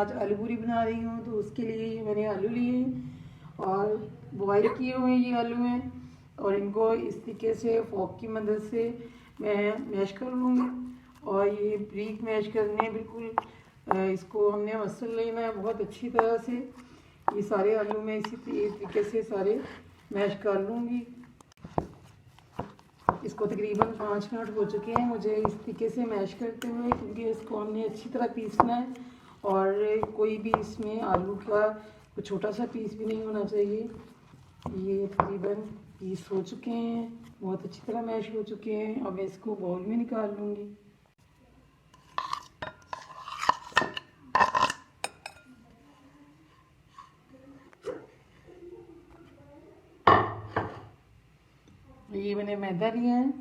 आज आलू पूरी बना रही हूँ, तो उसके लिए मैंने आलू लिए और बॉयल किए हुए ये आलू हैं और इनको इस तरीके से फोक की मदद से मैं मैश कर लूँगी। और ये ब्रीक मैश करने बिल्कुल इसको हमने मसल लेना है बहुत अच्छी तरह से। ये सारे आलू मैं इसी तरीके से सारे मैश कर लूँगी। इसको तकरीबन 5 मिनट हो चुके हैं मुझे इस तरीके से मैश करते हुए, क्योंकि इसको हमने अच्छी तरह पीसना है और कोई भी इसमें आलू का कोई छोटा सा पीस भी नहीं होना चाहिए। ये तकरीबन पीस हो चुके हैं, बहुत अच्छी तरह मैश हो चुके हैं। अब मैं इसको बाउल में निकाल लूँगी। ये मैंने मैदा लिया है,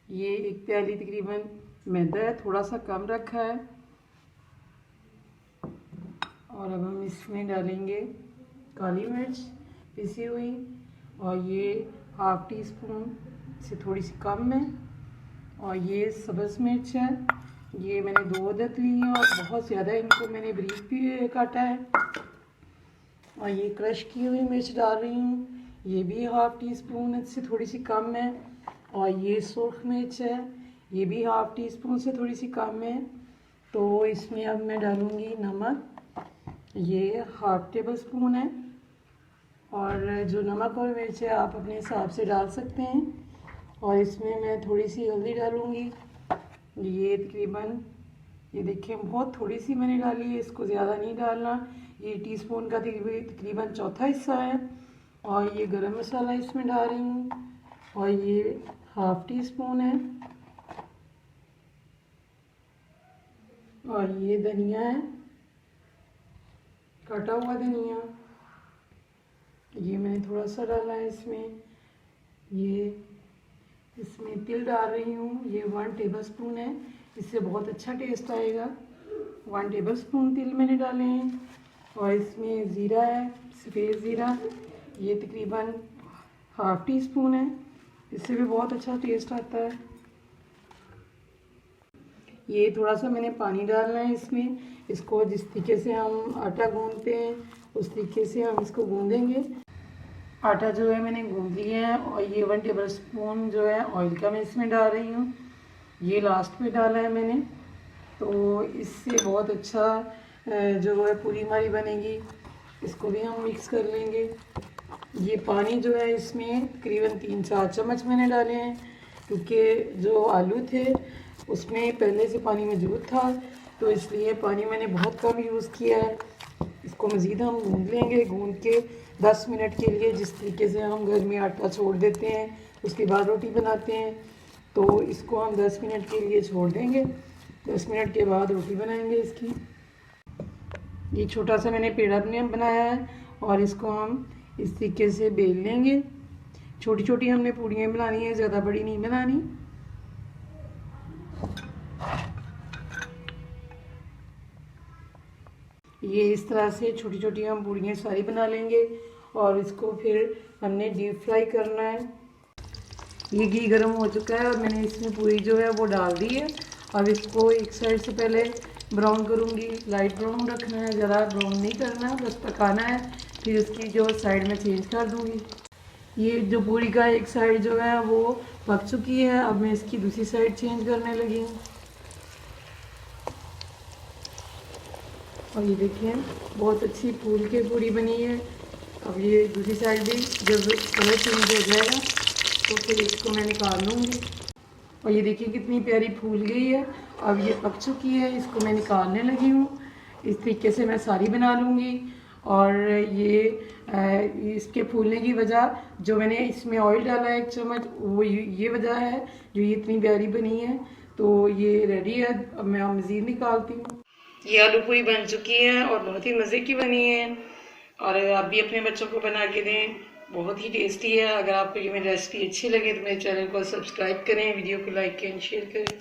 ये 1 प्याली तकरीबन मैदा है, थोड़ा सा कम रखा है। और अब हम इसमें डालेंगे काली मिर्च पिसी हुई, और ये ½ टी स्पून से थोड़ी सी कम है। और ये सब्ज़ मिर्च है, ये मैंने 2 अदद ली है और बहुत ज़्यादा इनको मैंने बारीक भी काटा है। और ये क्रश की हुई मिर्च डाल रही हूँ, ये भी ½ टी स्पून से थोड़ी सी कम है। और ये सुर्ख मिर्च है, ये भी ½ टी स्पून से थोड़ी सी कम है। तो इसमें अब मैं डालूँगी नमक, ये ½ टेबल स्पून है। और जो नमक और मिर्च है आप अपने हिसाब से डाल सकते हैं। और इसमें मैं थोड़ी सी हल्दी डालूँगी, ये तकरीबन ये देखिए बहुत थोड़ी सी मैंने डाली है, इसको ज़्यादा नहीं डालना। ये टीस्पून का तकरीबन चौथा हिस्सा है। और ये गरम मसाला इसमें डाल रही हूँ, और ये ½ टी स्पून है। और ये धनिया है, कटा हुआ धनिया, ये मैंने थोड़ा सा डाला है इसमें। ये इसमें तिल डाल रही हूँ, ये 1 टेबल स्पून है, इससे बहुत अच्छा टेस्ट आएगा। 1 टेबल स्पून तिल मैंने डाले हैं। और इसमें ज़ीरा है, सफ़ेद ज़ीरा, ये तकरीबन ½ टी स्पून है, इससे भी बहुत अच्छा टेस्ट आता है। ये थोड़ा सा मैंने पानी डालना है इसमें, इसको जिस तरीके से हम आटा गूंदते हैं उस तरीके से हम इसको गूंदेंगे। आटा जो है मैंने गूंद लिया है। और ये 1 टेबल स्पून जो है ऑयल का मैं इसमें डाल रही हूँ, ये लास्ट में डाला है मैंने। तो इससे बहुत अच्छा जो है पूरी हमारी बनेगी। इसको भी हम मिक्स कर लेंगे। ये पानी जो है इसमें तकरीबन 3-4 चम्मच मैंने डाले हैं, क्योंकि जो आलू थे उसमें पहले से पानी मौजूद था, तो इसलिए पानी मैंने बहुत कम यूज़ किया है। इसको मज़ीद हम गूंद लेंगे, गूंद के 10 मिनट के लिए, जिस तरीके से हम घर में आटा छोड़ देते हैं उसके बाद रोटी बनाते हैं, तो इसको हम 10 मिनट के लिए छोड़ देंगे। 10 मिनट के बाद रोटी बनाएंगे इसकी। ये छोटा सा मैंने पेड़ा बनाया है और इसको हम इस तरीके से बेल लेंगे। छोटी छोटी हमने पूड़ियाँ बनानी है, ज़्यादा बड़ी नहीं बनानी। ये इस तरह से छोटी छोटी हम पूड़ियाँ सारी बना लेंगे और इसको फिर हमने डीप फ्राई करना है। ये घी गर्म हो चुका है और मैंने इसमें पूरी जो है वो डाल दी है। अब इसको एक साइड से पहले ब्राउन करूँगी, लाइट ब्राउन रखना है, ज़्यादा ब्राउन नहीं करना, बस पकाना है। फिर उसकी जो साइड में चेंज कर दूँगी। ये जो पूरी का एक साइड जो है वो पक चुकी है, अब मैं इसकी दूसरी साइड चेंज करने लगी हूँ। और ये देखिए बहुत अच्छी फूल के पूरी बनी है। अब ये दूसरी साइड भी जब कलर चेंज हो जाएगा तो फिर इसको मैं निकाल लूँगी। और ये देखिए कितनी प्यारी फूल गई है। अब ये पक चुकी है, इसको मैं निकालने लगी हूँ। इस तरीके से मैं सारी बना लूँगी। और ये इसके फूलने की वजह जो मैंने इसमें ऑयल डाला है 1 चम्मच, वो ये वजह है जो ये इतनी प्यारी बनी है। तो ये रेडी है, अब मैं मज़ीद निकालती हूँ। ये आलू पूरी बन चुकी है और बहुत ही मज़े की बनी है। और आप भी अपने बच्चों को बना के दें, बहुत ही टेस्टी है। अगर आपको ये मेरी रेसिपी अच्छी लगे तो मेरे चैनल को सब्सक्राइब करें, वीडियो को लाइक करें, शेयर करें।